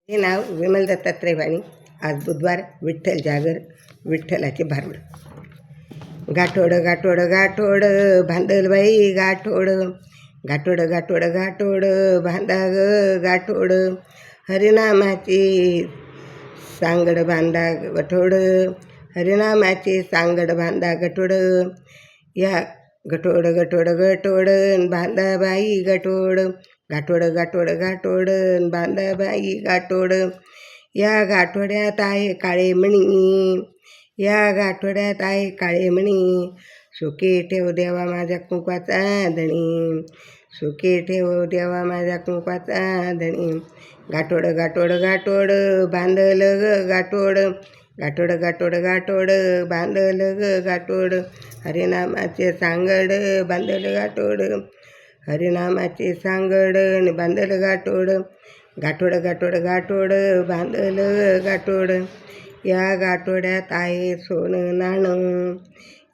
हे नाव विमल दत्तात्रय वाणी. आज बुधवार. विठ्ठल जागर, विठ्ठलाचे भारुड. गाठोड गाठोड गाठोड भांडल बाई गाठोड, गाठोड गाठोड गाठोड भांडा ग गाठोड, हरिनामाची सांगड बांधा गठोड, हरिनामाची सांगड बांधा गठोड. या गठोड गठोड गठोड बांधा बाई गठोड, गाठोड गाठोड गाठोड बांधा बाई गाठोड. या गाठोड्यात आहे काळे मणी, या गाठोड्यात आहे काळे मणी, सुखी ठेव देवा माझ्या कुंकवाचा धणी, सुखी ठेव देवा माझ्या कुंकवाचा धणी. गाठोड गाठोड गाठोड बांधल ग गाठोड, गाठोड गाठोड गाठोड बांधल ग गाठोड, हरिनामाचे सांगड बांधल गाठोड, हरिनामाचे सांगड बांधल गाठोड. गाठोड गाठोड गाठोड बांधल गाठोड. या गाठोड्यात आहे सोनं नाणं,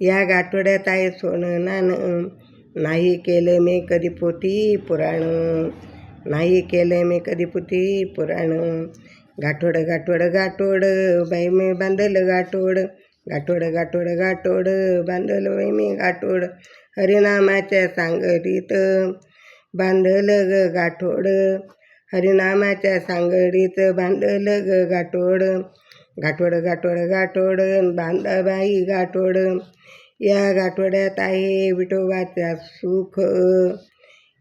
या गाठोड्यात आहे सोनं नाणं, नाही केलं मी कधी पोथी पुराण, नाही केलं मी कधी पोथी पुराण. गाठोड गाठोड गाठोड बाई मी बांधल गाठोड, गाठोड गाठोड गाठोड बांधल बाई मी गाठोड, हरिनामाच्या सांगडीत बांधल ग गाठोड, हरिनामाच्या सांगडीत बांधल ग गाठोड. गाठोड गाठोड गाठोड बांधा बाई गाठोड. या गाठोड्यात आहे विठोबाचा सुख,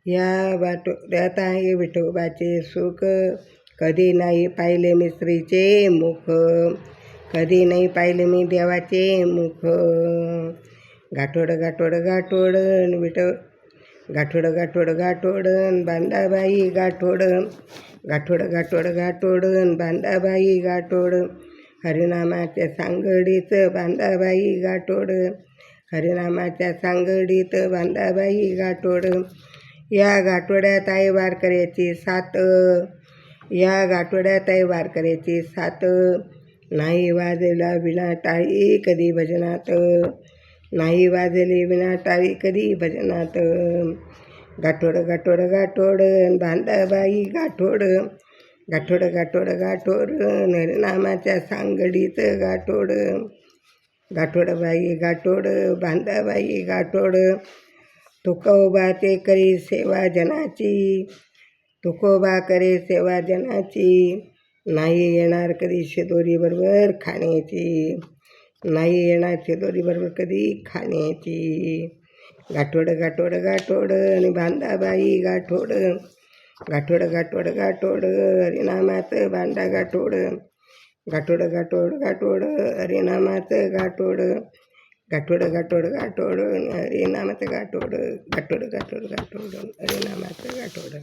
या गाठोड्यात आहे विठोबाचे सुख, कधी नाही पाहिले मी स्त्रीचे मुख, कधी नाही पाहिले मी देवाचे मुख. गाठोड गाठोड गाठोड गाठोड गाठोड गाठोड बांधा बाई गाठोड, गाठोड गाठोड गाठोड बांधा बाई गाठोड, हरिनामाच्या सांगडीत बांधा बाई गाठोड, हरिनामाच्या सांगडीत बांधा बाई गाठोड. या गाठोड्यात आहे वारकऱ्याची साथ, या गाठोड्यात आहे वारकऱ्याची साथ, नाही वाजला विना टाळी कधी भजनात, नाही वाजले विना टाळी कधी भजनात. गाठोड गाठोड गाठोड बांधा बाई गाठोड, गाठोड गाठोड गाठोड हरिनामाच्या सांगडीत गाठोड, गाठोड बाई गाठोड बांधा बाई गाठोड. तुकोबा ते करी सेवा जनाची, तुकोबा करे सेवा जनाची, नाही येणार कधी शेदोरी बरोबर खाण्याची, नाही येणार शेदोरी बरोबर कधी खाण्याची. गाठोड गाठोड गाठोड आणि बांधा बाई गाठोड, गाठोड गाठोड गाठोड हरिनामाचं बांधा गाठोड, गाठोड गाठोड गाठोड हरिनामाचं गाठोड, गाठोड गाठोड गाठोड हरिनामाचं गाठोड, गाठोड गाठोड गाठोड हरिनामाचं गाठोड.